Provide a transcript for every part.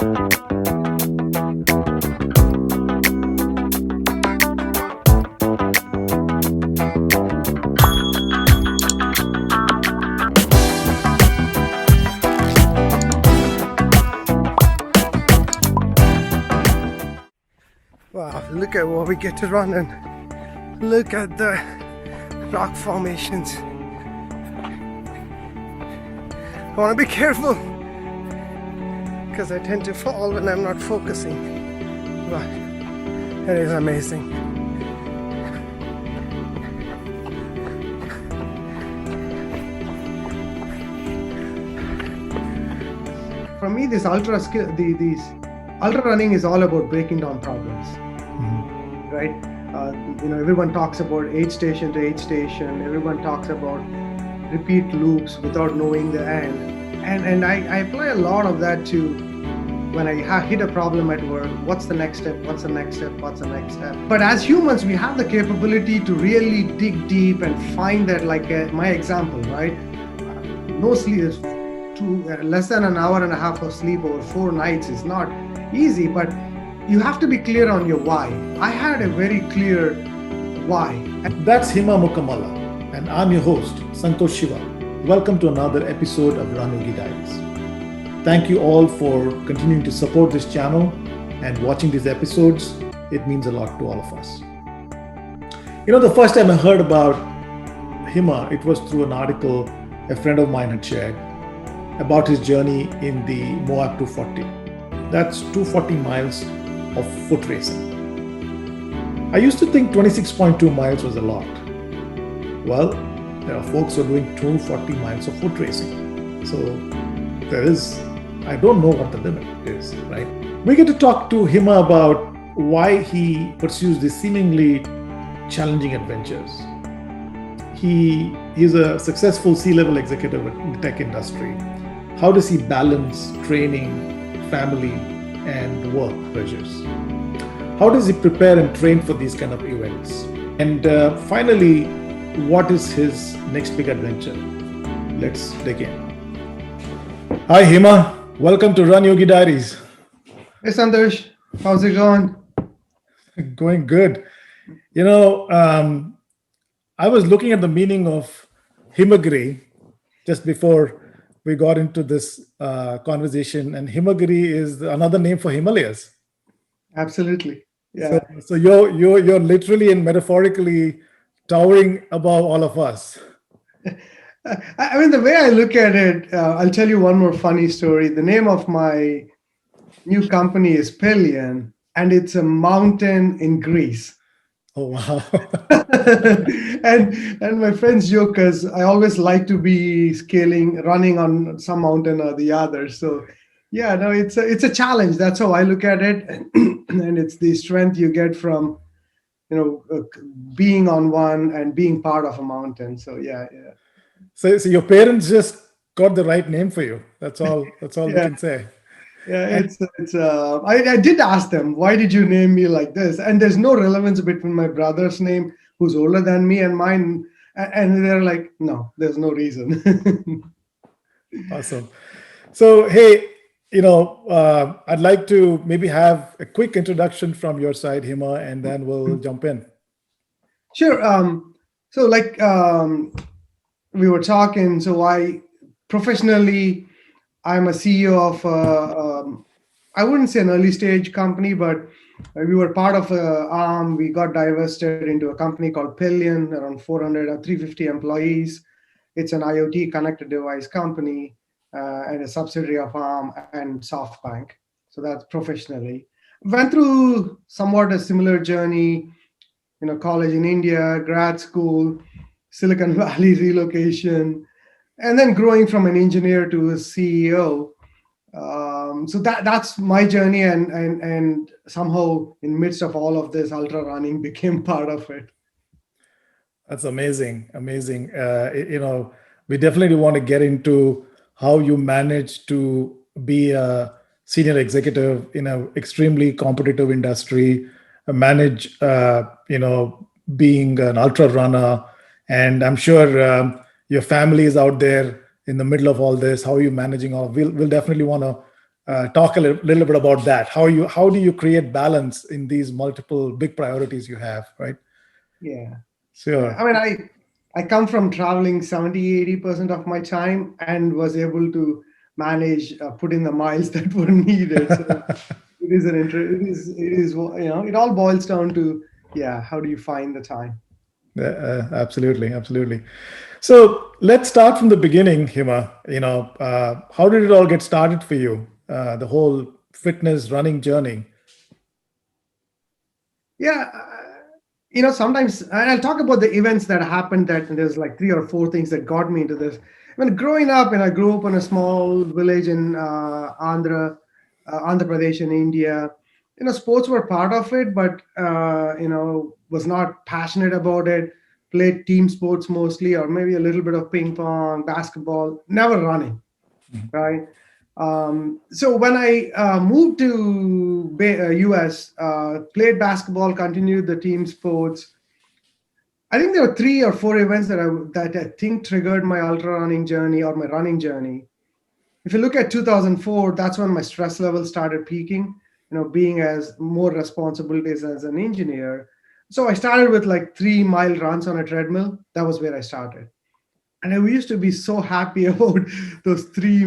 Wow, look at what we get to run and look at the rock formations. I want to be careful because I tend to fall when I'm not focusing, but it is amazing. For me, this ultra running is all about breaking down problems, right? Everyone talks about aid station to aid station. Everyone talks about repeat loops without knowing the end. And I apply a lot of that to when I hit a problem at work. What's the next step? What's the next step? What's the next step? But as humans, we have the capability to really dig deep and find that, like my example, right? No sleep is less than an hour and a half of sleep over 4 nights is not easy, but you have to be clear on your why. I had a very clear why. That's Hima Mukkamala, and I'm your host, Santosh Shiva. Welcome to another episode of RYD Diaries. Thank you all for continuing to support this channel and watching these episodes. It means a lot to all of us. The first time I heard about Hima, it was through an article a friend of mine had shared about his journey in the Moab 240. That's 240 miles of foot racing. I used to think 26.2 miles was a lot. Well, there are folks who are doing 240 miles of foot racing. So I don't know what the limit is, right? We get to talk to Hima about why he pursues these seemingly challenging adventures. He's a successful C-level executive in the tech industry. How does he balance training, family, and work pressures? How does he prepare and train for these kind of events? And finally, what is his next big adventure? Let's dig in. Hi, Hima. Welcome to Run Yogi Diaries. Hey, Santosh. How's it going? Going good. I was looking at the meaning of Himagiri just before we got into this conversation, and Himagiri is another name for Himalayas. Absolutely. Yeah. So you're literally and metaphorically towering above all of us. I mean, the way I look at it, I'll tell you one more funny story. The name of my new company is Pillion, and it's a mountain in Greece. Oh, wow. and my friends joke because I always like to be running on some mountain or the other. So yeah, no, it's a challenge. That's how I look at it. And it's the strength you get from, being on one and being part of a mountain. So yeah. So your parents just got the right name for you. That's all Yeah. we can say. Yeah, I did ask them, why did you name me like this? And there's no relevance between my brother's name, who's older than me, and mine. And they're like, no, there's no reason. Awesome. So, hey, I'd like to maybe have a quick introduction from your side, Hima, and then we'll jump in. Sure. So we were talking, so professionally, I'm a CEO of, I wouldn't say an early stage company, but we were part of ARM. We got divested into a company called Pillion, around 400 or 350 employees. It's an IoT connected device company and a subsidiary of ARM and SoftBank. So that's professionally. Went through somewhat a similar journey, college in India, grad school, Silicon Valley relocation, and then growing from an engineer to a CEO. So that's my journey, and somehow in midst of all of this, ultra running became part of it. That's amazing. We definitely want to get into how you manage to be a senior executive in an extremely competitive industry, manage, being an ultra runner, and I'm sure your family is out there in the middle of all this. How are you managing all? We'll definitely want to Talk a little bit about that. How do you create balance in these multiple big priorities you have, right? Yeah. Yeah. Sure. I mean, I come from traveling 70-80% of my time and was able to manage put in the miles that were needed. So it is it all boils down to, yeah, how do you find the time? Absolutely, absolutely. So let's start from the beginning, Hima. How did it all get started for you? The whole fitness running journey. Yeah, sometimes, and I'll talk about the events that happened. That there's like three or four things that got me into this. When growing up, and I grew up in a small village in Andhra Pradesh in India. Sports were part of it, but was not passionate about it. Played team sports mostly, or maybe a little bit of ping pong, basketball. Never running, right? So when I moved to US, played basketball, continued the team sports. I think there were three or four events that I think triggered my ultra running journey or my running journey. If you look at 2004, that's when my stress level started peaking. Being as more responsibilities as an engineer. So I started with like 3 mile runs on a treadmill. That was where I started, and I used to be so happy about those 3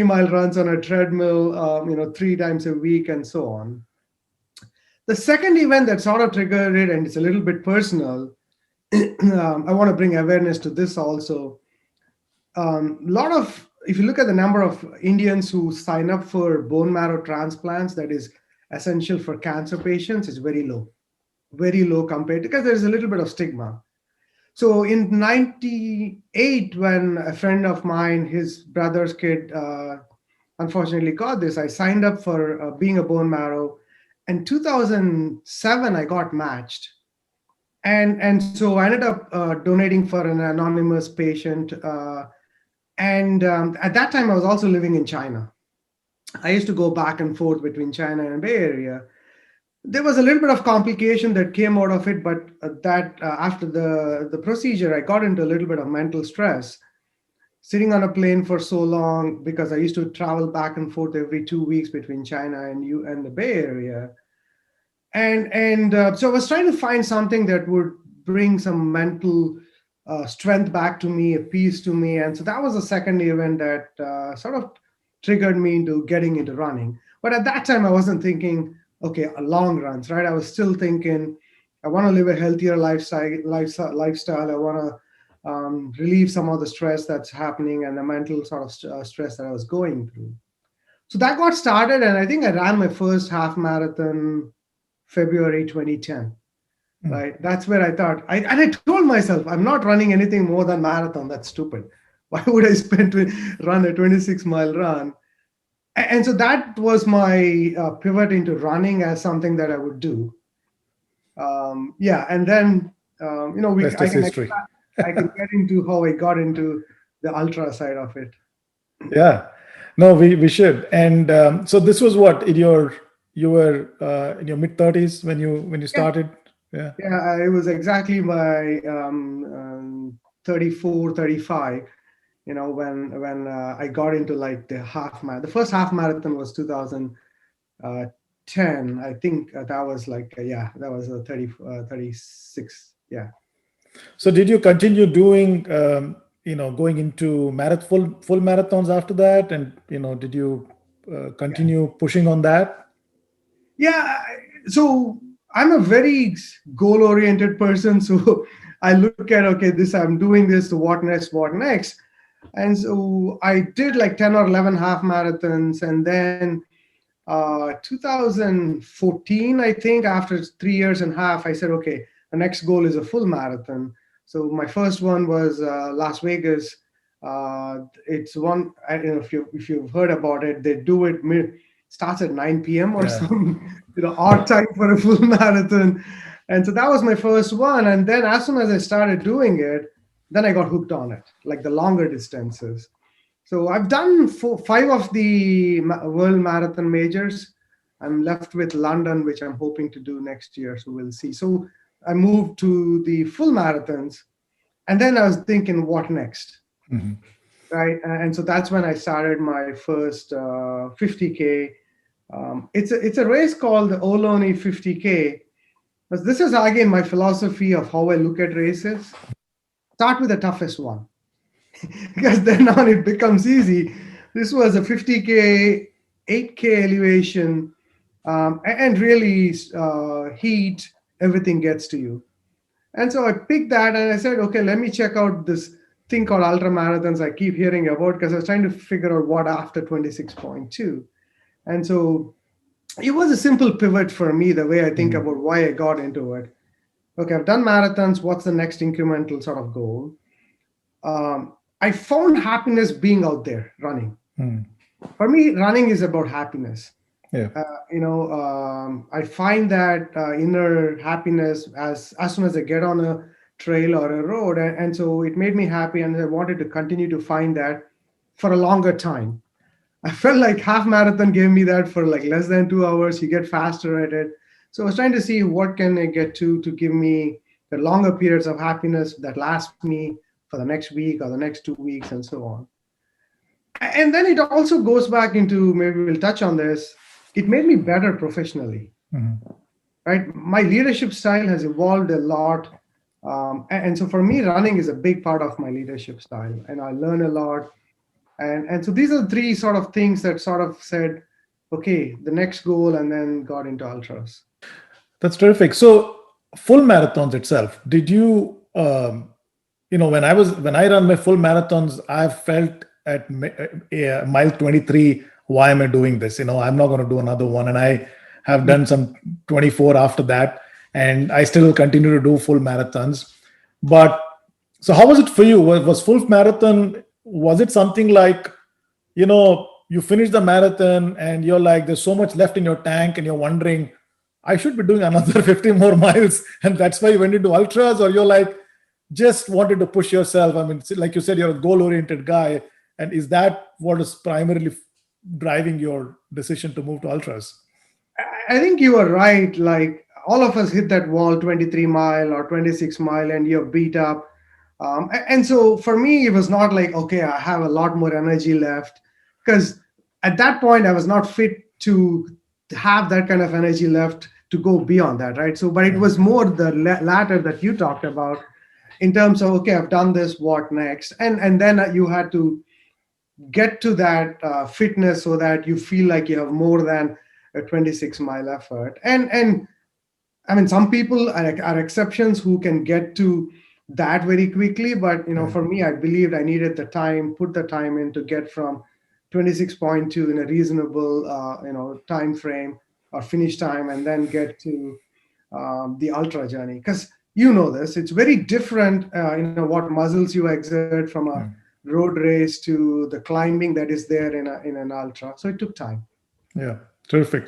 mile runs on a treadmill, 3 times a week, and so on. The second event that sort of triggered it, and it's a little bit personal. I want to bring awareness to this also. Lot of If you look at the number of Indians who sign up for bone marrow transplants, that is essential for cancer patients, is very low compared, because there's a little bit of stigma. So in 98, when a friend of mine, his brother's kid, unfortunately got this, I signed up for being a bone marrow. In 2007, I got matched. And so I ended up donating for an anonymous patient. And at that time, I was also living in China. I used to go back and forth between China and Bay Area. There was a little bit of complication that came out of it, but that after the procedure, I got into a little bit of mental stress sitting on a plane for so long, because I used to travel back and forth every 2 weeks between China and the Bay Area. And so I was trying to find something that would bring some mental strength back to me, a peace to me. And so that was the second event that sort of triggered me into getting into running. But at that time, I wasn't thinking, okay, long runs, right? I was still thinking, I want to live a healthier lifestyle. I want to relieve some of the stress that's happening and the mental sort of stress that I was going through. So that got started, and I think I ran my first half marathon February 2010. Right, that's where I thought, and I told myself, I'm not running anything more than marathon. That's stupid. Why would I run a 26-mile run? And so that was my pivot into running as something that I would do. Yeah, and then Rest is history. I can get into how I got into the ultra side of it. Yeah. No, we should. And so this was what you were in your mid 30s when you Yeah, started. Yeah. yeah, it was exactly my 34, 35. When I got into like the first half marathon was 2010. I think that was like that was a 36. Yeah. So did you continue doing going into full marathons after that, and did you Yeah. continue pushing on that? Yeah. So I'm a very goal oriented person. So I look at, okay, I'm doing this. So what next? What next? And so I did like 10 or 11 half marathons. And then 2014, I think, after 3 years and a half, I said, okay, the next goal is a full marathon. So my first one was Las Vegas. It's one, I don't know if you've heard about it. They do it starts at 9 p.m. or Yeah. some odd time for a full marathon. And so that was my first one. And then as soon as I started doing it, then I got hooked on it, like the longer distances. So I've done five of the world marathon majors. I'm left with London, which I'm hoping to do next year. So we'll see. So I moved to the full marathons, and then I was thinking, what next? Mhm. right? And so that's when I started my first 50K. It's a race called the Ohlone 50K. But this is again my philosophy of how I look at races. Start with the toughest one because then on it becomes easy. This was a 50K, 8K elevation, and really heat, everything gets to you. And so I picked that and I said, okay, let me check out this thing called ultra marathons I keep hearing about because I was trying to figure out what after 26.2. And so it was a simple pivot for me, the way I think Mm, about why I got into it. Okay, I've done marathons. What's the next incremental sort of goal? I found happiness being out there running. mm, For me, running is about happiness. yeah. I find that inner happiness as soon as I get on a trail or a road, and so it made me happy, and I wanted to continue to find that for a longer time. I felt like half marathon gave me that for like less than 2 hours. You get faster at it. So I was trying to see what can I get to give me the longer periods of happiness that last me for the next week or the next 2 weeks and so on. And then it also goes back into, maybe we'll touch on this, it made me better professionally, Mhm. right? My leadership style has evolved a lot. And so for me, running is a big part of my leadership style, and I learn a lot. And so these are the three sort of things that sort of said, okay, the next goal, and then got into ultras. That's terrific. So, full marathons itself, did you, when I run my full marathons, I've felt at mile 23, why am I doing this? I'm not going to do another one. And I have done some 24 after that, and I still continue to do full marathons. But so, how was it for you? Was full marathon, was it something like, you finish the marathon and you're like, there's so much left in your tank, and you're wondering, I should be doing another 50 more miles, and that's why you went into ultras? Or you're like, just wanted to push yourself? I mean, like you said, you're a goal oriented guy. And is that what is primarily driving your decision to move to ultras? I think you are right. Like all of us hit that wall, 23 mile or 26 mile, and you're beat up. And so for me, it was not like, okay, I have a lot more energy left. Because at that point, I was not fit to have that kind of energy left to go beyond that, right? So, but it Mm, was more the latter that you talked about in terms of, okay, I've done this, what next? And then you had to get to that fitness so that you feel like you have more than a 26-mile effort. And I mean, some people are exceptions who can get to that very quickly, but yeah, for me, I believed I needed the time, put the time in to get from 26.2 in a reasonable time frame or finish time, and then get to the ultra journey. Because you know this, it's very different. What muscles you exert from a yeah, road race to the climbing that is there in an ultra. So it took time. yeah. Terrific.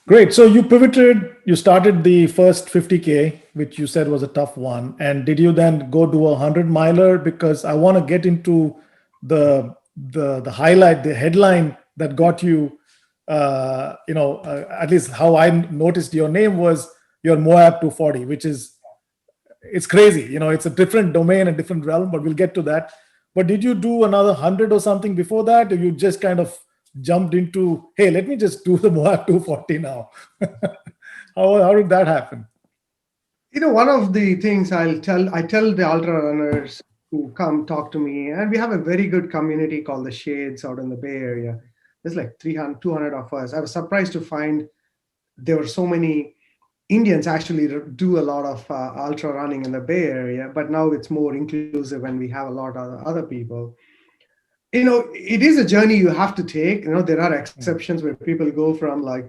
Great. So you pivoted, you started the first 50K, which you said was a tough one. And did you then go do a 100 miler? Because I want to get into the highlight, the headline that got you, at least how I noticed your name was your Moab 240, which is, it's crazy. It's a different domain, a different realm, but we'll get to that. But did you do another 100 or something before that? Or you just kind of jumped into, hey, let me just do the Moab 240 now? How did that happen? One of the things I tell the ultra runners who come talk to me, and we have a very good community called the Shades out in the Bay Area. There's like 300, 200 of us. I was surprised to find there were so many Indians actually do a lot of ultra running in the Bay Area, but now it's more inclusive and we have a lot of other people. It is a journey you have to take. There are Mm, exceptions where people go from like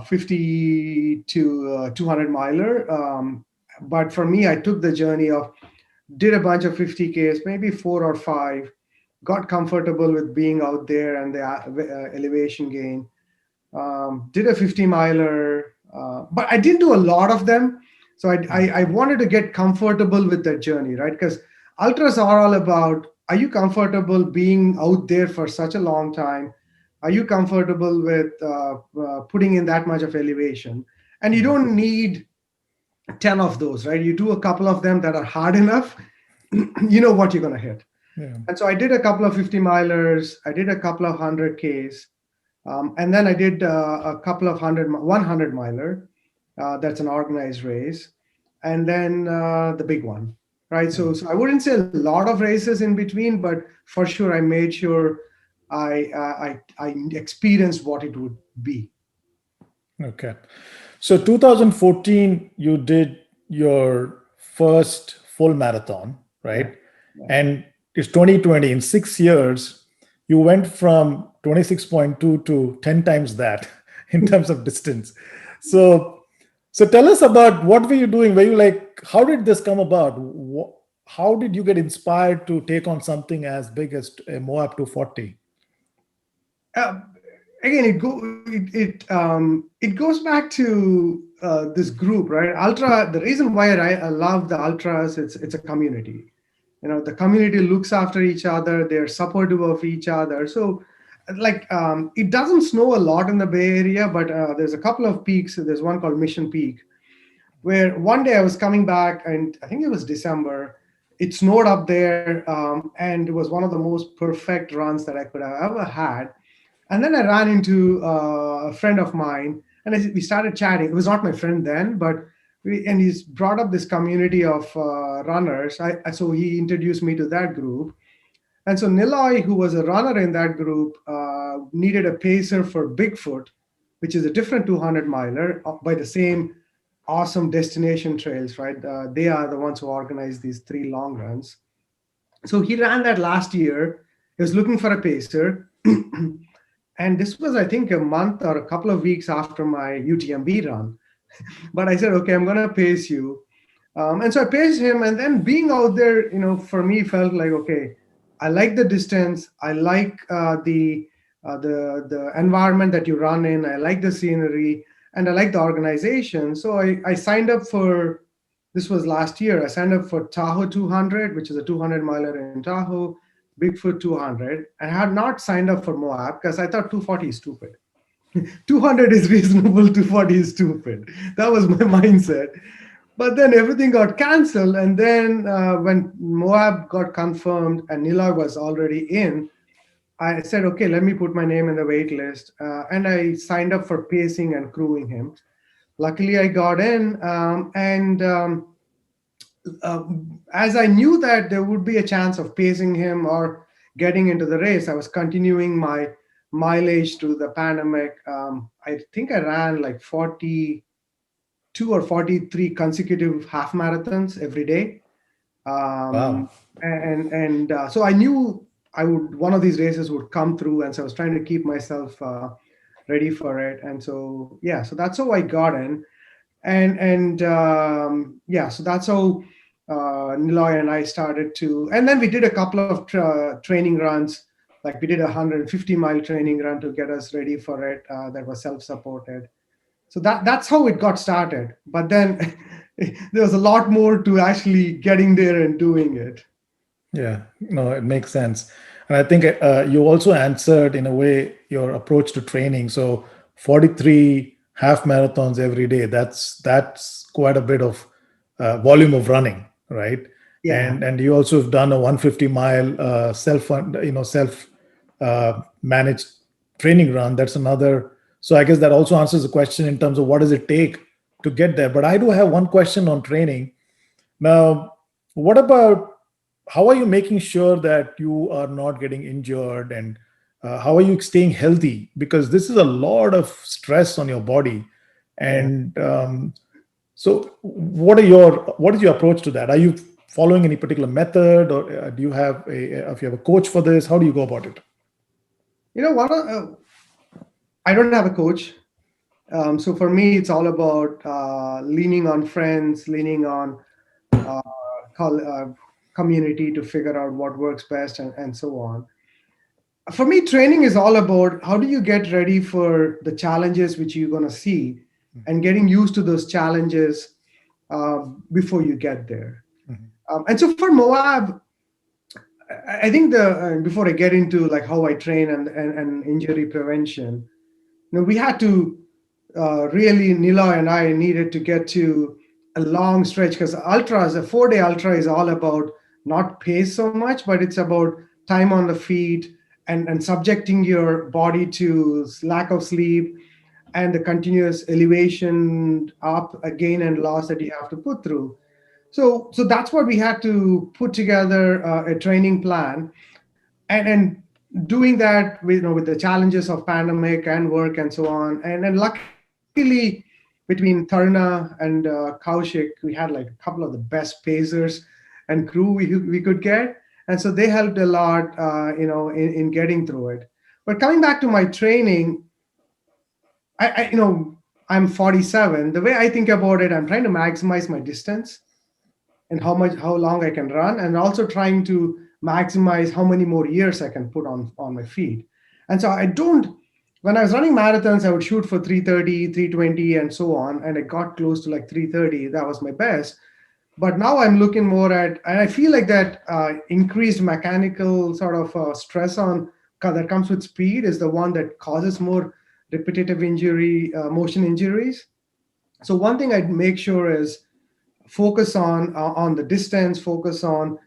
50 to 200 miler. But for me, I took the journey of did a bunch of 50Ks, maybe 4 or 5, got comfortable with being out there and the elevation gain. Did a 50 miler, but I didn't do a lot of them. So mm, I wanted to get comfortable with that journey, right? Because ultras are all about, are you comfortable being out there for such a long time? Are you comfortable with putting in that much of elevation? And you mm. don't need 10 of those, right? You do a couple of them that are hard enough, you know what you're going to hit. Yeah. And so I did a couple of 50 milers, I did a couple of 100Ks, and then I did a couple of 100 miler. That's an organized race. And then the big one, right? Yeah. So I wouldn't say a lot of races in between, but for sure I made sure I experienced what it would be. Okay. So 2014, you did your first full marathon, Yeah. right? Yeah. And it's 2020. In 6 years, you went from 26.2 to 10 times that in terms of distance. So, so tell us about what were you doing? Were you like, how did this come about? How did you get inspired to take on something as big as a Moab 240? Uh, Again, it goes back to this group, right? Ultra. The reason why I love the ultras, it's a community. The community looks after each other. They're supportive of each other. So, like, it doesn't snow a lot in the Bay Area, but there's a couple of peaks. There's one called Mission Peak, where one day I was coming back, and I think it was December. It snowed up there, and it was one of the most perfect runs that I could have ever had. And then I ran into a friend of mine, and we started chatting. It was not my friend then, but and he's brought up this community of runners. So he introduced me to that group. And so Niloy, who was a runner in that group, needed a pacer for Bigfoot, which is a different 200 miler by the same awesome destination trails, right? They are the ones who organize these 3 long runs. So he ran that last year. He was looking for a pacer. And this was, I think, a month or a couple of weeks after my UTMB run. But I said, okay, I'm going to pace you. And so I paced him. And then being out there, for me felt like, okay, I like the distance. I like the environment that you run in. I like the scenery, and I like the organization. So I signed up for, this was last year. I signed up for Tahoe 200, which is a 200 miler in Tahoe, Bigfoot 200. I had not signed up for Moab because I thought 240 is stupid. 200 is reasonable, 240 is stupid. That was my mindset. But then everything got canceled. And then when Moab got confirmed and Niloy was already in, I said, okay, let me put my name in the wait list. And I signed up for pacing and crewing him. Luckily, I got in. As I knew that there would be a chance of pacing him or getting into the race, I was continuing my mileage to the pandemic. I think I ran like 42 or 43 consecutive half marathons every day. Wow. So I knew I would, one of these races would come through, and so I was trying to keep myself ready for it. And so yeah, so that's how I got in. And so that's how Niloy and I started to, and then we did a couple of training runs. Like we did a 150-mile training run to get us ready for it. That was self-supported. So that's how it got started. But then there was a lot more to actually getting there and doing it. Yeah, no, it makes sense. And I think you also answered in a way your approach to training. So 43 half marathons every day, that's quite a bit of volume of running, right? Yeah. And you also have done a 150-mile self managed training run. That's another. So I guess that also answers the question in terms of what does it take to get there. But I do have one question on training. Now, what about how are you making sure that you are not getting injured, and how are you staying healthy? Because this is a lot of stress on your body. Yeah. And so what is your approach to that? Are you following any particular method, or do you have if you have a coach for this? How do you go about it? What I don't have a coach. So for me, it's all about leaning on friends, leaning on uh, community to figure out what works best, and so on. For me, training is all about how do you get ready for the challenges which you're going to see, and getting used to those challenges before you get there. Mhm. And so for Moab, I think the before I get into like how I train and injury prevention, we had to really, Niloy and I needed to get to a long stretch, because ultras, a 4-day ultra is all about not pace so much, but it's about time on the feet and subjecting your body to lack of sleep and the continuous elevation up again and loss that you have to put through. So that's what we had to put together a training plan, and doing that with, with the challenges of pandemic and work and so on. And luckily, between Tarna and Kaushik, we had like a couple of the best pacers and crew we could get, and so they helped a lot, in getting through it. But coming back to my training, I'm 47. The way I think about it, I'm trying to maximize my distance and how long I can run, and also trying to maximize how many more years I can put on my feet. And so I don't. When I was running marathons, I would shoot for 3:30, 3:20, and so on, and I got close to like 3:30. That was my best. But now I'm looking more at, and I feel like that increased mechanical sort of stress on that comes with speed is the one that causes more repetitive injury, motion injuries. So one thing I'd make sure is focus on the distance, focus on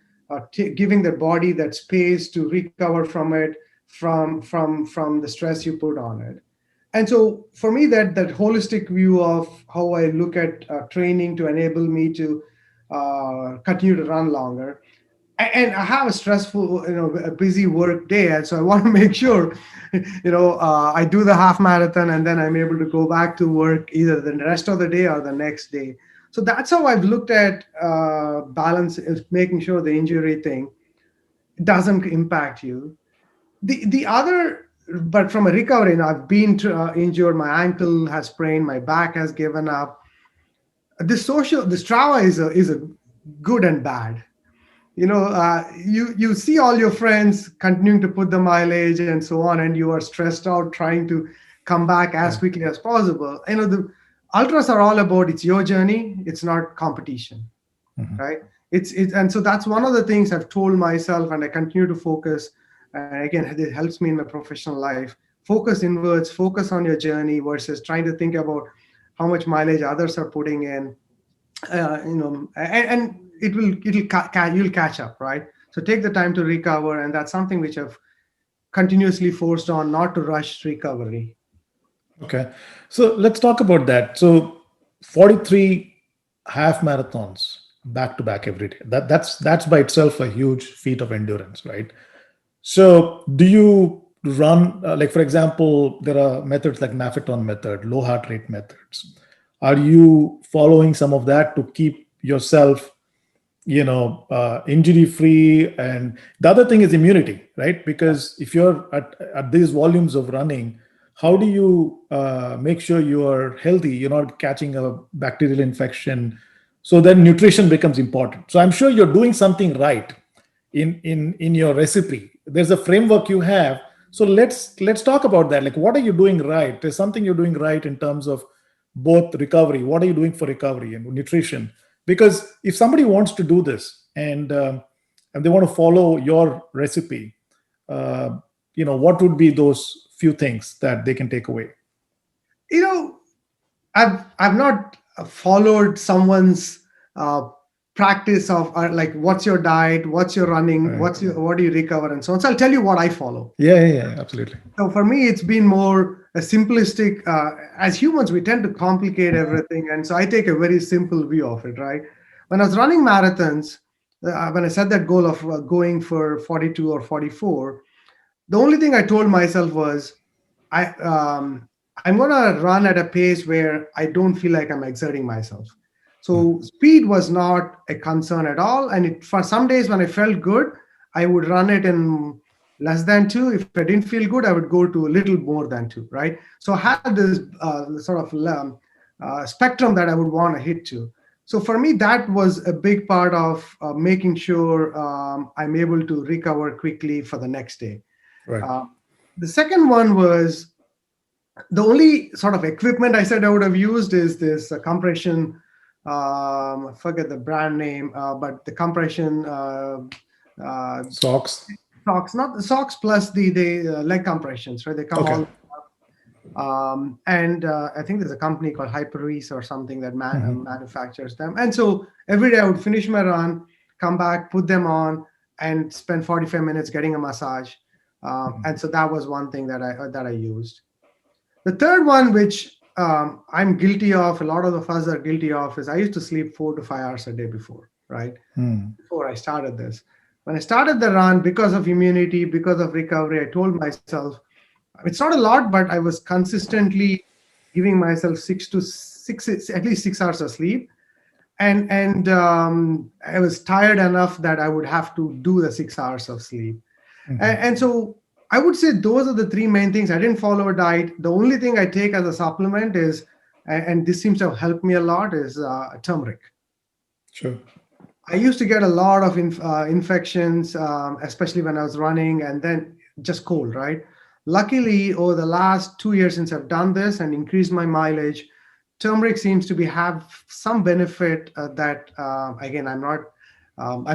giving the body that space to recover from it, from the stress you put on it. And so for me, that holistic view of how I look at training to enable me to continue to run longer. And I have a stressful, a busy work day, and so I want to make sure, I do the half marathon, and then I'm able to go back to work either the rest of the day or the next day. So that's how I've looked at balance, is making sure the injury thing doesn't impact you. The other, but from a recovery, I've been injured, my ankle has sprained, my back has given up. The Strava is a good and bad. You see all your friends continuing to put the mileage and so on, and you are stressed out trying to come back as Right. quickly as possible. The ultras are all about, it's your journey, it's not competition, Mhm. right? And so that's one of the things I've told myself, and I continue to focus. And again, it helps me in my professional life. Focus inwards, focus on your journey versus trying to think about how much mileage others are putting in. And you'll catch up, right? So take the time to recover, and that's something which I've continuously forced on, not to rush recovery. Okay. So let's talk about that. So 43 half marathons back to back every day. That's by itself a huge feat of endurance, right? So do you run, like for example, there are methods like Maffeton method, low heart rate methods. Are you following some of that to keep yourself, injury free? And the other thing is immunity, right? Because if you're at these volumes of running, how do you make sure you are healthy, you're not catching a bacterial infection? So then nutrition becomes important. So I'm sure you're doing something right in your recipe. There's a framework you have. So let's talk about that. Like, what are you doing right? There's something you're doing right in terms of both recovery. What are you doing for recovery and nutrition? Because if somebody wants to do this and they want to follow your recipe, uh, what would be those few things that they can take away? you know I've not followed someone's uh, practice of like, what's your diet, what's your running, Right. what do you recover, and so on. So I'll tell you what I follow. Yeah, absolutely. So for me, it's been more a simplistic. As humans, we tend to complicate everything, and so I take a very simple view of it. Right? When I was running marathons, when I set that goal of going for 42 or 44, the only thing I told myself was, I'm gonna run at a pace where I don't feel like I'm exerting myself. So speed was not a concern at all. And for some days when I felt good, I would run it in less than two. If I didn't feel good, I would go to a little more than two. Right. So I had this sort of spectrum that I would want to hit to. So for me, that was a big part of making sure I'm able to recover quickly for the next day. Right. Uh, the second one was, the only sort of equipment I said I would have used is this compression. I forget the brand name, but the compression uh, Socks. socks, not the socks, plus the leg compressions, right? They come Okay. all. And I think there's a company called Hyperease or something that Mhm. manufactures them. And so every day I would finish my run, come back, put them on, and spend 45 minutes getting a massage. And so that was one thing that I used. The third one, which I'm guilty of, a lot of us are guilty of, is I used to sleep 4 to 5 hours a day before, right? Mm. Before I started this. When I started the run, because of immunity, because of recovery, I told myself, it's not a lot, but I was consistently giving myself 6 to 6, at least 6 hours of sleep. And I was tired enough that I would have to do the 6 hours of sleep. And so I would say those are the three main things. I didn't follow a diet. The only thing I take as a supplement is, and this seems to have helped me a lot, is turmeric. Sure. I used to get a lot of infections, especially when I was running, and then just cold, right? Luckily, over the last 2 years since I've done this and increased my mileage, turmeric seems to be have some benefit that again I'm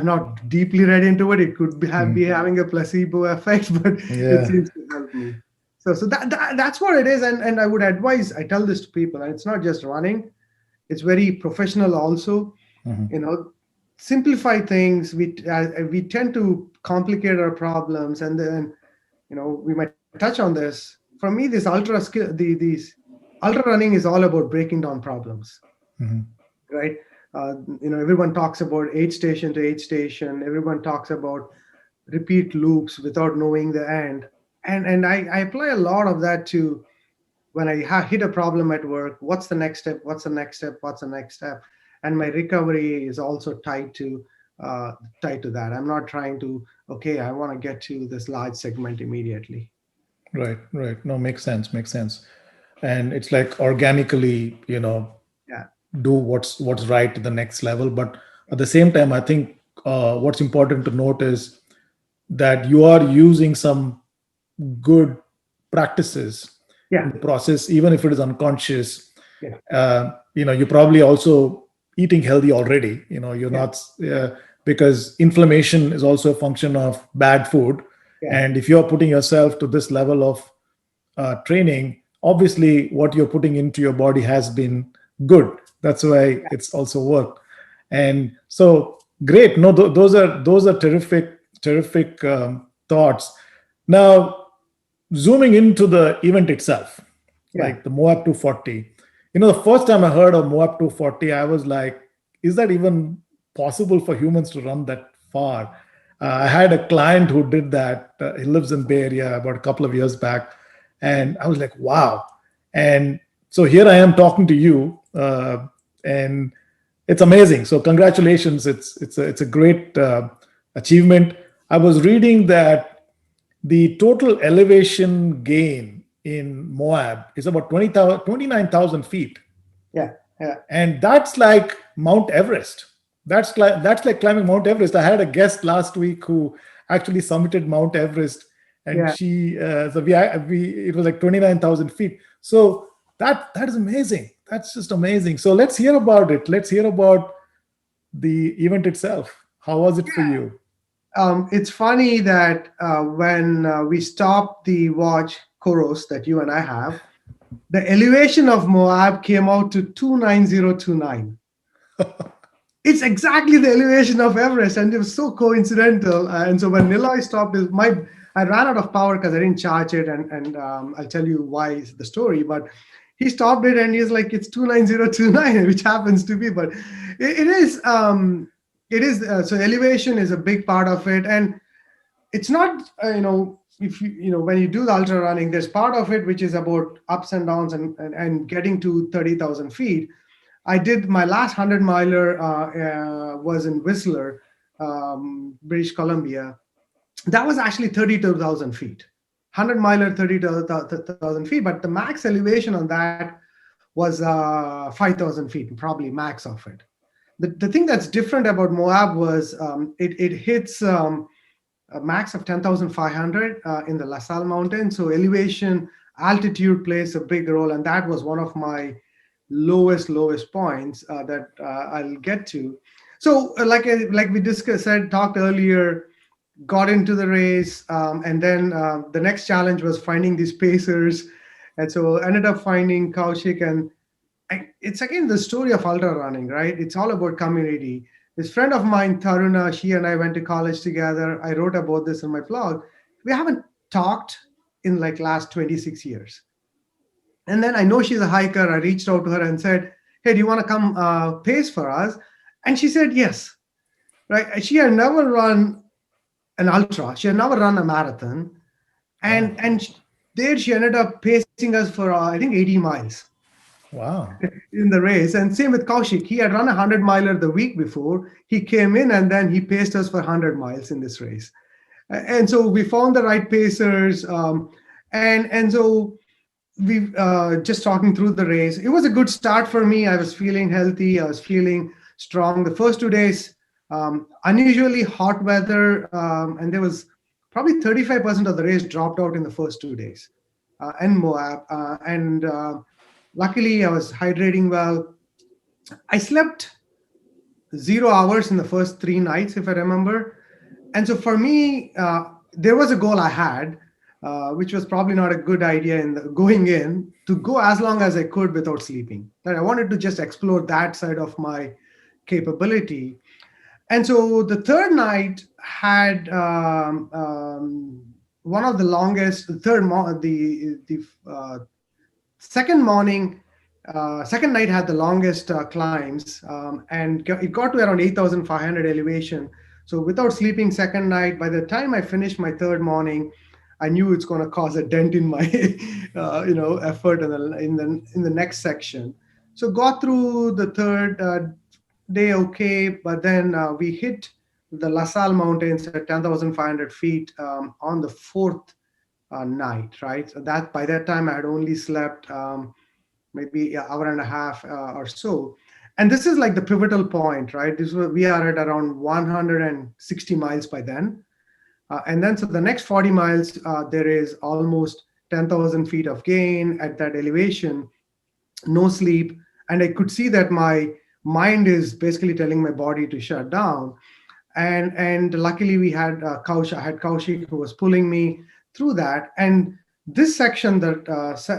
not deeply read into it. It could be having a placebo effect, but it Yeah. seems to help me. So that's what it is, and I would advise. I tell this to people, and it's not just running; it's very professional also. You know, simplify things. We tend to complicate our problems, and then we might touch on this. For me, this ultra skill, these ultra running is all about breaking down problems, right? Everyone talks about aid station to aid station. Everyone talks about repeat loops without knowing the end. And I apply a lot of that to when I hit a problem at work. What's the next step? What's the next step? What's the next step? And my recovery is also tied to that. I'm not trying to, okay, I want to get to this large segment immediately. Right, right. No, makes sense, makes sense. And it's like organically, Yeah, do what's right to the next level. But at the same time, I think what's important to note is that you are using some good practices in yeah, the process, even if it is unconscious. yeah, You're probably also eating healthy already. You're yeah, not, because inflammation is also a function of bad food. yeah, And if you're putting yourself to this level of training, obviously what you're putting into your body has been good. That's why yeah, it's also worked. And so great. No, those are terrific thoughts. Now, zooming into the event itself, yeah, like the Moab 240. The first time I heard of Moab 240, I was like, is that even possible for humans to run that far? I had a client who did that. He lives in Bay Area about a couple of years back, and I was like, wow. And so here I am talking to you, and it's amazing. So congratulations! It's a great achievement. I was reading that the total elevation gain in Moab is about 29,000 feet. yeah, yeah, And that's like Mount Everest. That's like climbing Mount Everest. I had a guest last week who actually summited Mount Everest, and yeah. she so we it was like 29,000 feet. So that is amazing. That's just amazing. So let's hear about it. Let's hear about the event itself. How was it for you? It's funny that when we stopped the watch Koros that you and I have, the elevation of Moab came out to 29029. It's exactly the elevation of Everest, and it was so coincidental. And so when Niloy stopped, I ran out of power because I didn't charge it, and I'll tell you why the story. But he stopped it, and he's like, "It's 29029," which happens to be, but it is. It is so elevation is a big part of it, and it's not if when you do the ultra running, there's part of it which is about ups and downs and getting to 30,000 feet. I did my last 100 miler was in Whistler, British Columbia. That was actually 32,000 feet. 100 miler, 30,000 feet, but the max elevation on that was 5,000 feet, probably max of it. The thing that's different about Moab was it hits a max of 10,500 in the La Salle Mountain. So elevation, altitude plays a big role, and that was one of my lowest points that I'll get to. So like we discussed, talked earlier, got into the race, and then the next challenge was finding these pacers, and so ended up finding Kaushik, and it's again the story of ultra running, right? It's all about community. This friend of mine, Taruna, she and I went to college together. I wrote about this in my blog. We haven't talked in like last 26 years. And then I know she's a hiker. I reached out to her and said, "Hey, do you want to come pace for us?" And she said yes. Right? She had never run an ultra. She had never run a marathon, Wow. and there she ended up pacing us for I think 80 miles Wow. in the race. And same with Kaushik. He had run a 100 miler the week before. He came in and then he paced us for 100 miles in this race. And so we found the right pacers. And so we just talking through the race. It was a good start for me. I was feeling healthy. I was feeling strong. The first 2 days, unusually hot weather, and there was probably 35% of the race dropped out in the first 2 days, in Moab. And luckily, I was hydrating well. I slept 0 hours in the first 3 nights, if I remember. And so for me, there was a goal I had, which was probably not a good idea in going in, to go as long as I could without sleeping. That I wanted to just explore that side of my capability. And so the third night had one of the longest. The second morning, second night had the longest climbs, and it got to around 8,500 elevation. So without sleeping second night, by the time I finished my third morning, I knew it's going to cause a dent in my effort in the next section. So got through the third day okay, but then we hit the La Salle Mountains at 10,500 feet on the fourth night, right? So that by that time I had only slept maybe an hour and a half or so. And this is like the pivotal point, right? We are at around 160 miles by then. And then, so the next 40 miles, there is almost 10,000 feet of gain at that elevation, no sleep. And I could see that my mind is basically telling my body to shut down. And luckily we had I had Kaushik who was pulling me through that. And this section, that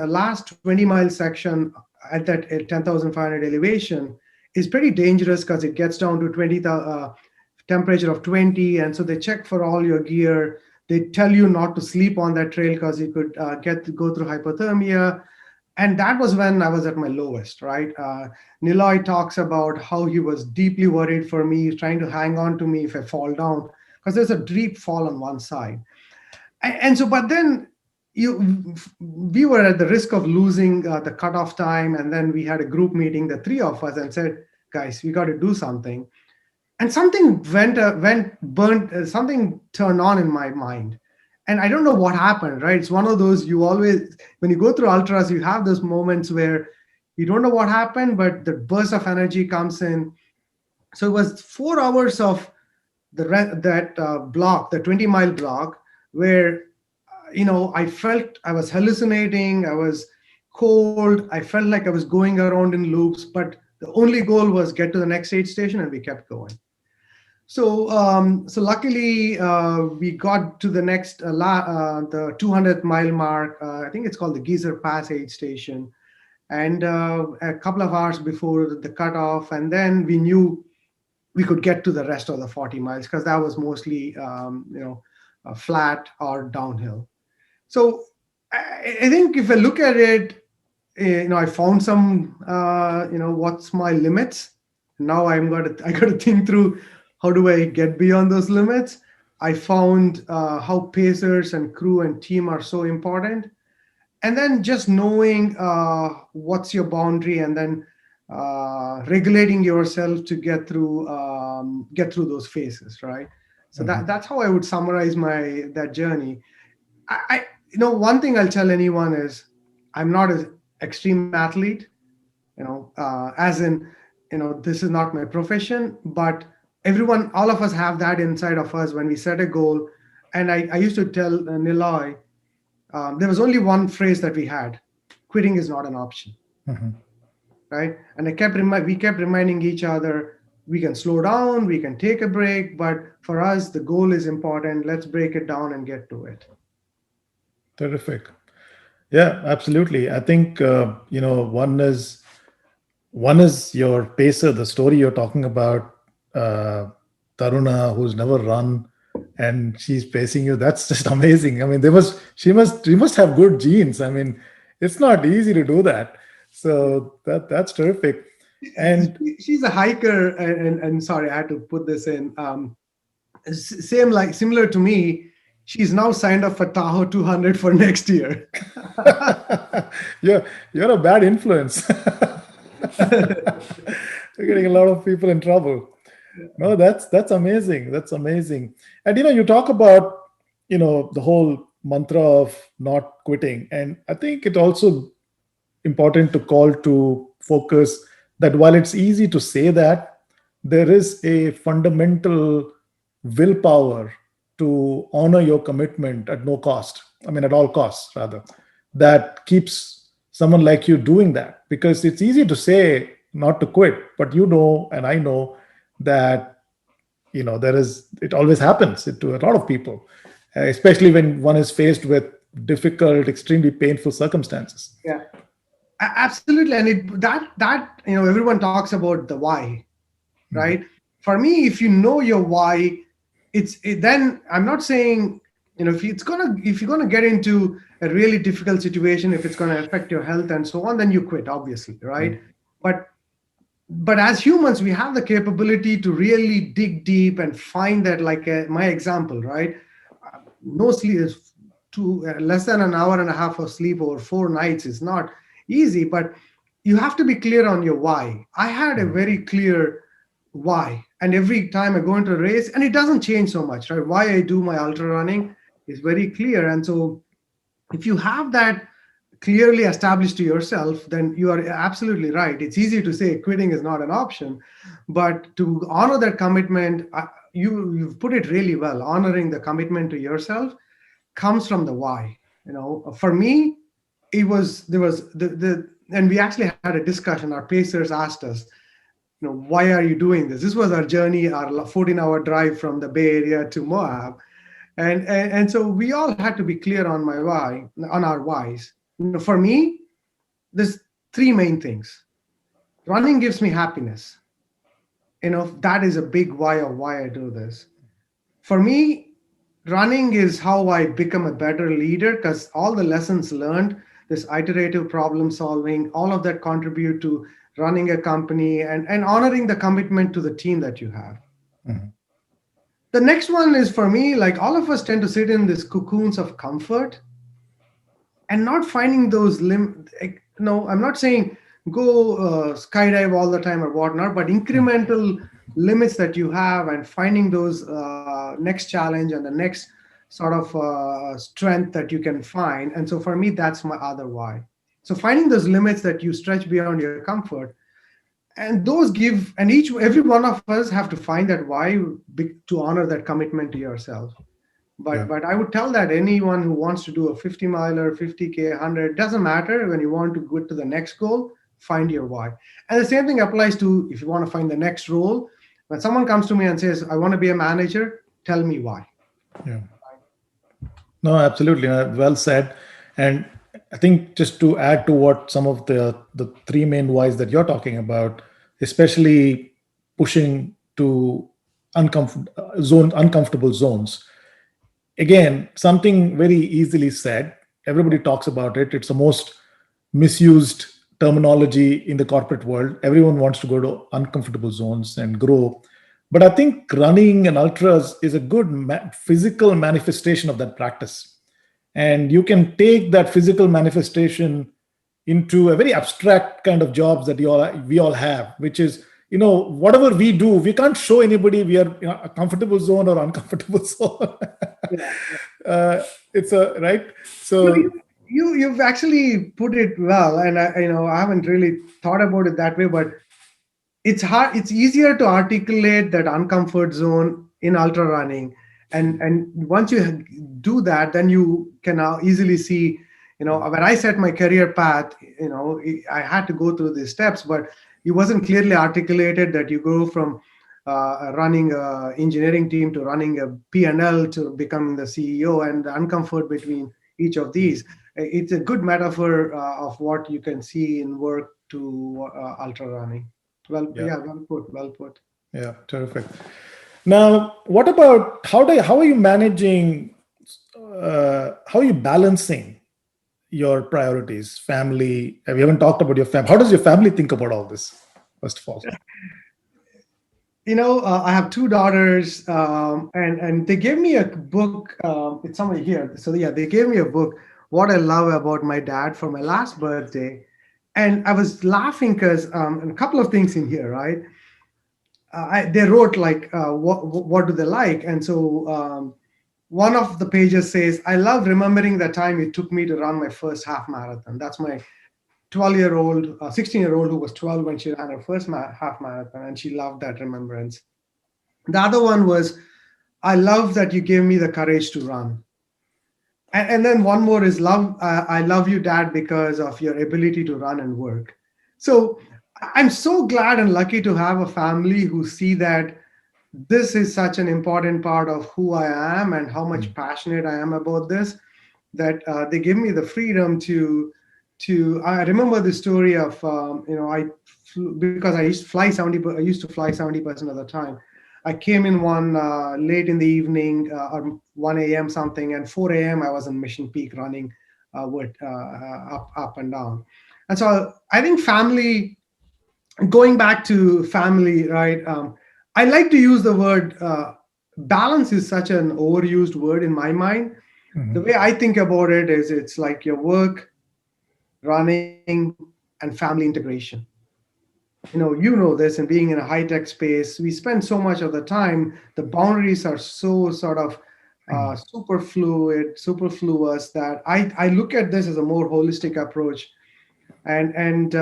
last 20-mile section at that 10,500 elevation, is pretty dangerous because it gets down to 20 temperature of 20, and so they check for all your gear. They tell you not to sleep on that trail because you could go through hypothermia. And that was when I was at my lowest, right? Niloy talks about how he was deeply worried for me, trying to hang on to me if I fall down, because there's a deep fall on one side. And so, but then we were at the risk of losing the cutoff time. And then we had a group meeting, the three of us, and said, guys, we got to do something. And something something turned on in my mind. And I don't know what happened, right? It's one of those, you always, when you go through ultras, you have those moments where you don't know what happened, but the burst of energy comes in. So it was 4 hours of that block, the 20-mile block, where I felt I was hallucinating, I was cold, I felt like I was going around in loops, but the only goal was get to the next aid station, and we kept going. So luckily we got to the next the 200th mile mark. I think it's called the Geezer Pass aid station, and a couple of hours before the cutoff, and then we knew we could get to the rest of the 40 miles because that was mostly flat or downhill. So I think if I look at it, I found some what's my limits. Now I got to think through, how do I get beyond those limits. I found how pacers and crew and team are so important, and then just knowing what's your boundary, and then regulating yourself to get through those phases, right? So that's how I would summarize that journey. One thing I'll tell anyone is, I'm not an extreme athlete, as in, this is not my profession, but all of us have that inside of us when we set a goal. And I used to tell Niloy, there was only one phrase that we had: quitting is not an option. Mm-hmm. Right? And we kept reminding each other, we can slow down, we can take a break, but for us, the goal is important. Let's break it down and get to it. Terrific. Yeah, absolutely. I think one is your pacer, the story you're talking about. uh, Taruna who's never run, and she's pacing you. That's just amazing. I mean, she must have good genes. I mean, it's not easy to do that. So that's terrific. And She's a hiker, and sorry, I had to put this in. Same, like similar to me. She's now signed up for Tahoe 200 for next year. you're a bad influence. You're getting a lot of people in trouble. No, that's amazing. That's amazing. And you talk about the whole mantra of not quitting, and I think it also important to call to focus that while it's easy to say that, there is a fundamental willpower to honor your commitment at no cost. I mean, at all costs, rather, that keeps someone like you doing that, because it's easy to say not to quit, but and I know that there is it always happens to a lot of people, especially when one is faced with difficult, extremely painful circumstances. Yeah, absolutely. And that everyone talks about the why, Mhm. right? For me, if you know your why, then I'm not saying, if you're gonna get into a really difficult situation, if it's gonna affect your health and so on, then you quit, obviously, right? But as humans, we have the capability to really dig deep and find that, like my example, right? No sleep is less than an hour and a half of sleep over 4 nights is not easy, but you have to be clear on your why. I had a very clear why, and every time I go into a race, and it doesn't change so much, right? Why I do my ultra running is very clear. And so if you have that clearly established to yourself, then you are absolutely right. It's easy to say quitting is not an option, but to honor that commitment, you've put it really well. Honoring the commitment to yourself comes from the why. For me, it was there was the and we actually had a discussion. Our pacers asked us, why are you doing this? This was our journey, our 14-hour drive from the Bay Area to Moab, and so we all had to be clear on our whys. For me, there's three main things. Running gives me happiness. That is a big why of why I do this. For me, running is how I become a better leader, because all the lessons learned, this iterative problem solving, all of that contribute to running a company and honoring the commitment to the team that you have. Mhm. The next one is, for me, like, all of us tend to sit in these cocoons of comfort and not finding those no, I'm not saying go skydive all the time or whatnot, but incremental limits that you have, and finding those next challenge and the next sort of strength that you can find. And so for me, that's my other why. So finding those limits that you stretch beyond your comfort, and those give, and every one of us have to find that why, to honor that commitment to yourself. but Yeah. but I would tell that anyone who wants to do a 50 miler, 50K, 100, doesn't matter. When you want to go to the next goal, find your why. And the same thing applies to, if you want to find the next role. When someone comes to me and says, I want to be a manager, tell me why. Yeah. No, absolutely. Well said. And I think just to add to what some of the three main whys that you're talking about, especially pushing to uncomfortable zones. Again, something very easily said. Everybody talks about it. It's the most misused terminology in the corporate world. Everyone wants to go to uncomfortable zones and grow. But I think running and ultras is a good physical manifestation of that practice. And you can take that physical manifestation into a very abstract kind of jobs that we all have, which is, whatever we do, we can't show anybody we are in a comfortable zone or uncomfortable zone. Yeah. It's a right. No, So you've actually put it well, and I haven't really thought about it that way, but it's easier to articulate that uncomfort zone in ultra running, and once you do that, then you can now easily see, when I set my career path, I had to go through these steps, but it wasn't clearly articulated that you go from running a engineering team to running a P&L to becoming the CEO, and the uncomfort between each of these. It's a good metaphor of what you can see in work to ultra running. Well, yeah. yeah, well put, well put. Yeah, terrific. Now, what about how are you managing? How are you balancing your priorities, family? We haven't talked about your family. How does your family think about all this? First of all. I have two daughters, and they gave me a book. It's somewhere here. So yeah, they gave me a book. What I love about my dad for my last birthday, and I was laughing because a couple of things in here, right? They wrote like, what do they like, and so one of the pages says, "I love remembering the time it took me to run my first half marathon." That's my 12-year-old, 16-year-old who was 12 when she ran her first half marathon, and she loved that remembrance. The other one was, I love that you gave me the courage to run. And then one more is love. I love you, Dad, because of your ability to run and work. So I'm so glad and lucky to have a family who see that this is such an important part of who I am and how much passionate I am about this, that they give me the freedom to. I remember the story of I because I used to fly 70% of the time. I came in one late in the evening, or 1 a.m. something, and 4 a.m. I was in Mission Peak running up and down. And so I think family, going back to family, right? I like to use the word balance is such an overused word in my mind. The way I think about it is it's like your work, running, and family integration. You know this, and being in a high tech space, we spend so much of the time, the boundaries are so sort of superfluous, that I look at this as a more holistic approach. And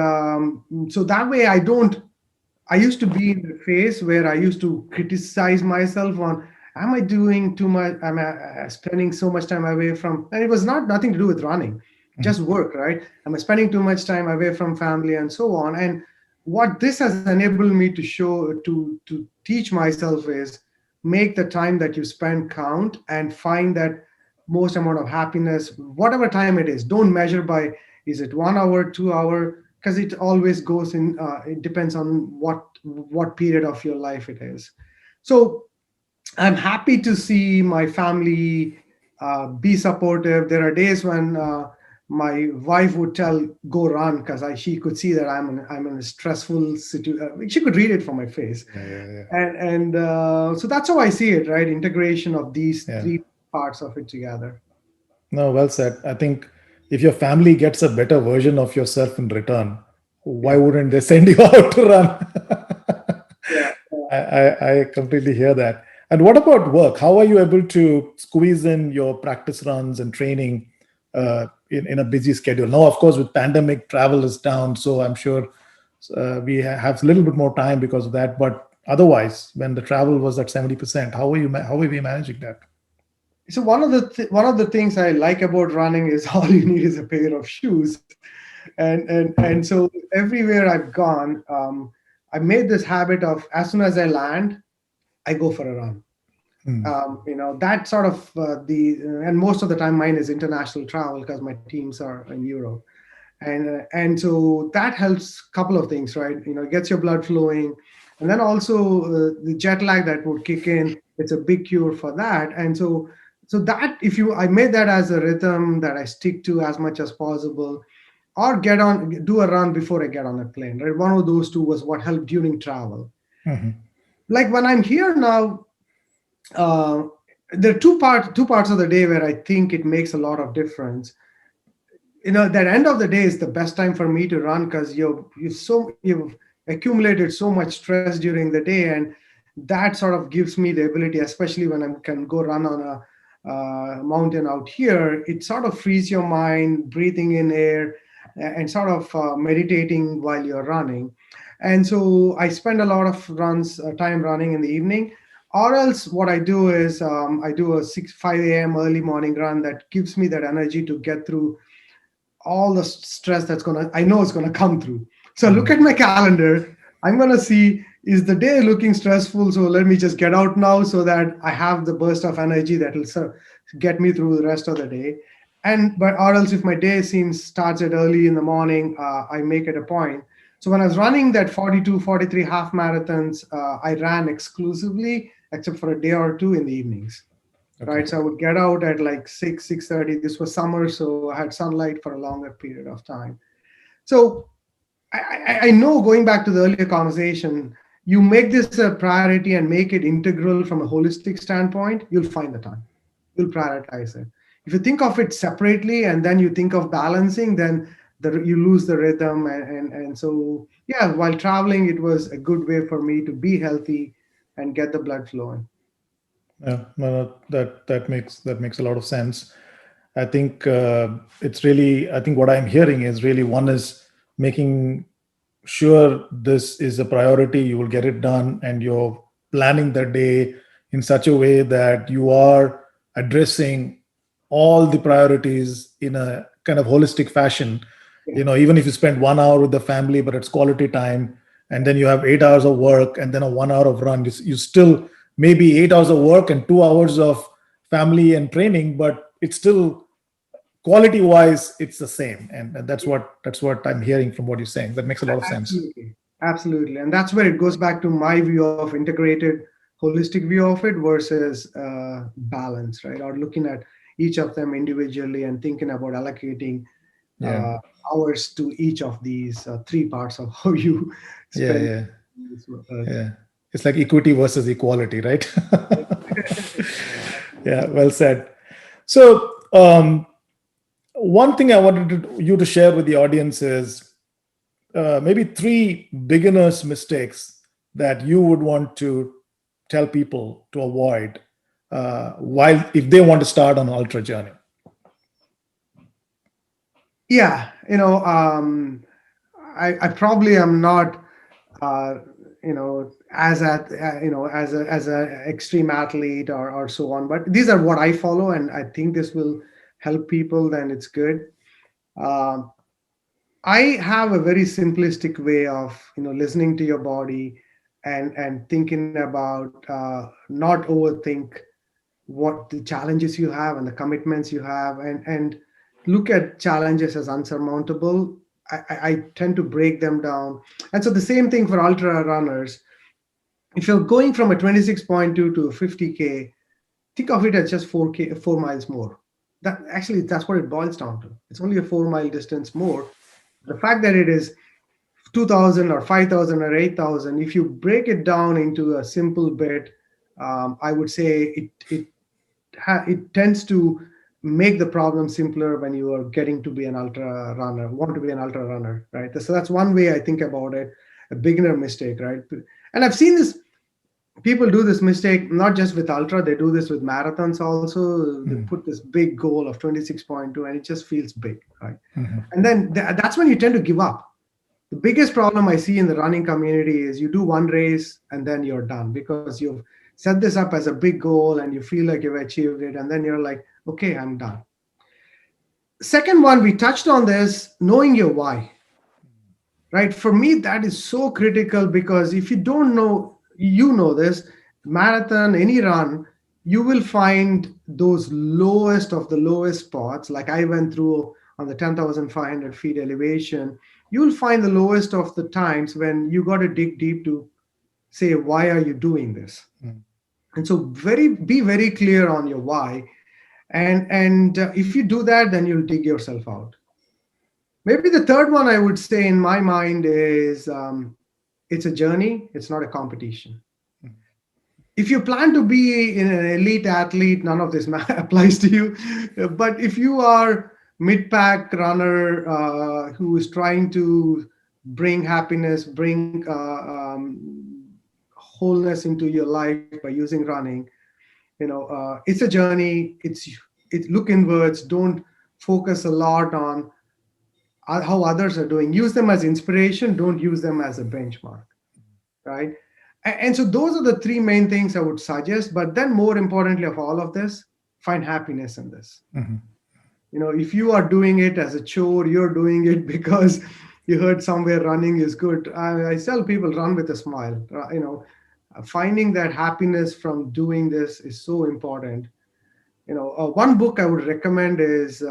so that way I used to be in the phase where I used to criticize myself on, am I doing too much? Am I spending so much time away from? And it was nothing to do with running, just work, right? Am I spending too much time away from family and so on? And what this has enabled me to show to teach myself is, make the time that you spend count and find that most amount of happiness, whatever time it is. Don't measure by, is it 1 hour, 2 hour, because it always goes in. It depends on what period of your life it is. So I'm happy to see my family be supportive. There are days when my wife would tell, "Go run," because she could see that I'm in a stressful situation. She could read it from my face, Yeah, yeah, yeah. and so that's how I see it. Right, integration of these Yeah. three parts of it together. No, well said. I think if your family gets a better version of yourself in return, why Yeah, wouldn't they send you out to run? yeah. I completely hear that. And what about work? How are you able to squeeze in your practice runs and training in a busy schedule? Now, of course, with pandemic, travel is down, so I'm sure we have a little bit more time because of that. But otherwise, when the travel was at 70%, how are we managing that? So one of the things I like about running is all you need is a pair of shoes, and so everywhere I've gone, I made this habit of, as soon as I land, I go for a run. Hmm. That sort of the and most of the time mine is international travel because my teams are in Europe, and so that helps. Couple of things, right? It gets your blood flowing, and then also the jet lag that would kick in. It's a big cure for that, and so that, if you I made that as a rhythm that I stick to as much as possible, or do a run before I get on a plane, right? One of those two was what helped during travel. Mhm. Like when I'm here now, uh, there are two parts of the day where I think it makes a lot of difference. That end of the day is the best time for me to run, because you've accumulated so much stress during the day, and that sort of gives me the ability, especially when I can go run on a mountain out here. It sort of frees your mind, breathing in air, and sort of meditating while you're running. And so I spend a lot of time running in the evening. Or else what I do is, I do a 5 a.m. early morning run that gives me that energy to get through all the stress I know it's gonna come through. So I look at my calendar. I'm gonna see, is the day looking stressful? So let me just get out now so that I have the burst of energy that will get me through the rest of the day. Or else, if my day starts at early in the morning, I make it a point. So when I was running that 42, 43 half marathons, I ran exclusively, except for a day or two in the evenings, Okay. right? So I would get out at like 6:30. This was summer, so I had sunlight for a longer period of time. So I know, going back to the earlier conversation, you make this a priority and make it integral from a holistic standpoint, you'll find the time. You'll prioritize it. If you think of it separately and then you think of balancing, then you lose the rhythm. And so, yeah, while traveling, it was a good way for me to be healthy and get the blood flowing. Yeah, no, that makes a lot of sense. I think it's really. I think what I'm hearing is really one is making sure this is a priority. You will get it done, and you're planning the day in such a way that you are addressing all the priorities in a kind of holistic fashion. Yeah, Even if you spend 1 hour with the family, but it's quality time, and then you have 8 hours of work and then a 1 hour of run, you still maybe 8 hours of work and 2 hours of family and training, but it's still quality wise it's the same. And that's what I'm hearing from what you're saying. That makes a lot of sense. absolutely. Absolutely. And that's where it goes back to my view of integrated, holistic view of it versus balance, right? Or looking at each of them individually and thinking about allocating Yeah, uh, hours to each of these three parts of how you yeah, spend yeah, this earth. yeah. It's like equity versus equality, right? Yeah, well said. So one thing I wanted you to share with the audience is maybe three beginners mistakes that you would want to tell people to avoid while if they want to start on an ultra journey. Yeah, I probably am not, uh, as at as a extreme athlete or so on, but these are what I follow, and I think this will help people. Then it's good. Um, I have a very simplistic way of listening to your body and thinking about not overthink what the challenges you have and the commitments you have, and look at challenges as unsurmountable. I tend to break them down. And so the same thing for ultra runners. If you're going from a 26.2 to a 50K, think of it as just 4 miles more. That's what it boils down to. It's only a 4 mile distance more. The fact that it is 2,000 or 5,000 or 8,000, if you break it down into a simple bit, I would say it tends to make the problem simpler when you are getting to be an ultra runner, want to be an ultra runner, right? So that's one way I think about it, a beginner mistake, right? And I've seen this, people do this mistake not just with ultra, they do this with marathons also. They Mm. put this big goal of 26.2 and it just feels big, right? Mhm. And then that's when you tend to give up. The biggest problem I see in the running community is you do one race and then you're done because you've set this up as a big goal and you feel like you've achieved it, and then you're like, okay, I'm done. Second one, we touched on this, knowing your why, right? For me, that is so critical because if you don't know, this marathon, any run, you will find those lowest of the lowest spots, like I went through on the 10,500 feet elevation. You'll find the lowest of the times when you got to dig deep to say, why are you doing this? Mm. And so be very clear on your why. And if you do that, then you'll dig yourself out. Maybe the third one I would say in my mind is, it's a journey, it's not a competition. If you plan to be an elite athlete, none of this applies to you. But if you are mid-pack runner who is trying to bring happiness, bring wholeness into your life by using running, it's a journey. Look inwards. Don't focus a lot on how others are doing. Use them as inspiration. Don't use them as a benchmark, right? And so those are the three main things I would suggest. But then, more importantly, of all of this, find happiness in this. Mhm. If you are doing it as a chore, you're doing it because you heard somewhere running is good. I tell people, run with a smile. Finding that happiness from doing this is so important. One book I would recommend is,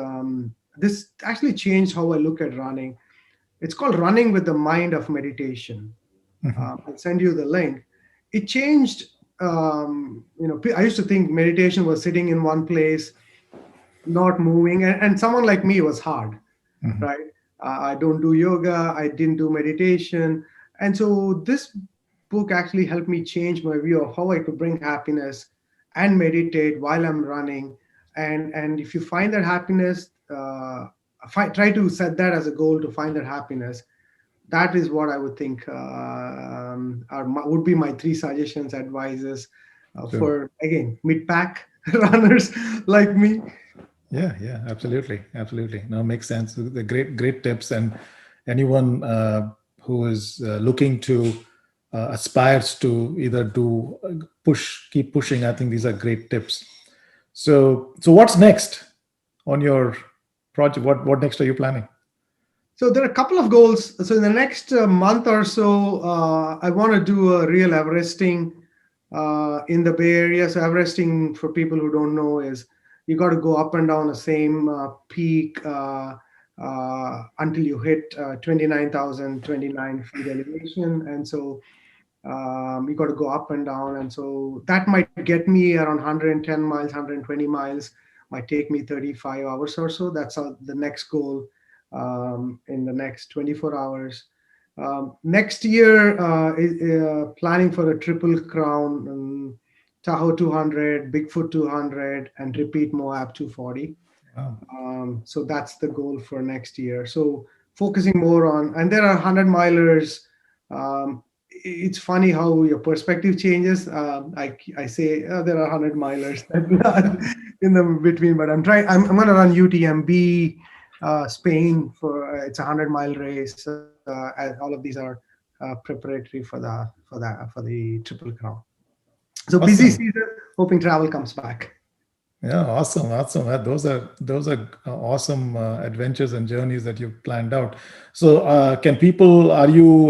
this actually changed how I look at running. It's called Running with the Mind of Meditation. I'll send you the link. It changed. I used to think meditation was sitting in one place, not moving, and someone like me was hard, right? I don't do yoga. I didn't do meditation, and so this book actually helped me change my view of how I could bring happiness and meditate while I'm running. And if you find that happiness, try to set that as a goal to find that happiness. That is what I would think would be my three suggestions, advices Sure. for again mid-pack runners like me. Yeah, yeah, absolutely, absolutely. No, makes sense. The great tips, and anyone who is looking to aspires to either do keep pushing. I think these are great tips. So what's next on your project? What next are you planning? So there are a couple of goals. So in the next month or so, I want to do a real Everesting in the Bay Area. So Everesting, for people who don't know, is you got to go up and down the same peak until you hit 29,029 feet elevation. And so you got to go up and down. And so that might get me around 110 miles, 120 miles, might take me 35 hours or so. That's the next goal in the next 24 hours. Next year, planning for a triple crown, Tahoe 200, Bigfoot 200, and repeat Moab 240. Wow. So that's the goal for next year. So focusing more on, and there are 100 milers. It's funny how your perspective changes. I say there are 100 milers in the between, but I'm trying. I'm going to run UTMB Spain for it's a 100-mile race. And all of these are preparatory for the Triple Crown. So busy Awesome. season. Hoping travel comes back. Yeah, awesome, awesome. Those are awesome adventures and journeys that you've planned out. So, are you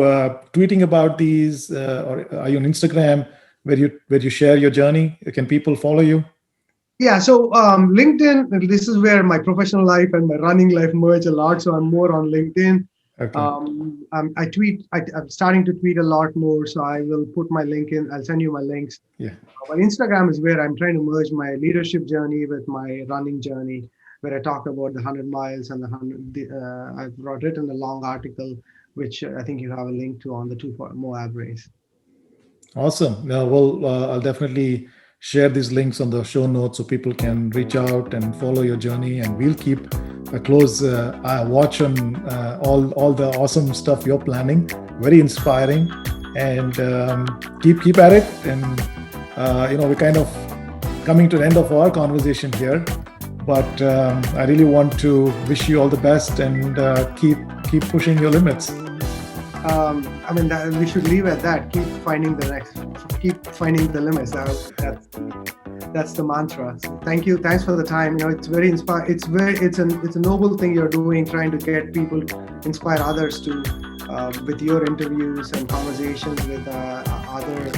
tweeting about these, or are you on Instagram where you share your journey? Can people follow you? Yeah, so LinkedIn, this is where my professional life and my running life merge a lot. So I'm more on LinkedIn. Okay. I tweet, I'm starting to tweet a lot more. So I will put my link in, I'll send you my links. Yeah. But Instagram is where I'm trying to merge my leadership journey with my running journey, where I talk about the 100 miles and I've written a long article, which I think you have a link to on the Moab race. Awesome. Yeah, well, I'll definitely share these links on the show notes so people can reach out and follow your journey. And we'll keep a close watch on all the awesome stuff you're planning. Very inspiring, and keep at it. And we're kind of coming to the end of our conversation here, but I really want to wish you all the best and keep pushing your limits. We should leave at that. Keep finding the limits. That's the mantra. So thank you. Thanks for the time. It's very inspiring. It's a noble thing you're doing, trying to get people, inspire others to, with your interviews and conversations with other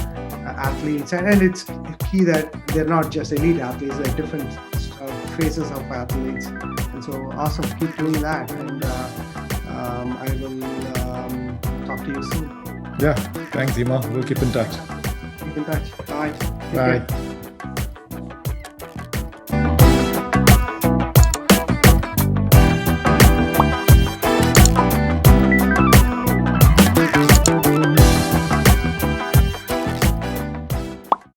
athletes. And it's key that they're not just elite athletes; they're different phases of athletes. And so awesome. Keep doing that. And I will. Talk to you soon. Yeah, thanks, Hima. We'll keep in touch. Keep in touch. Bye. Take Bye. care.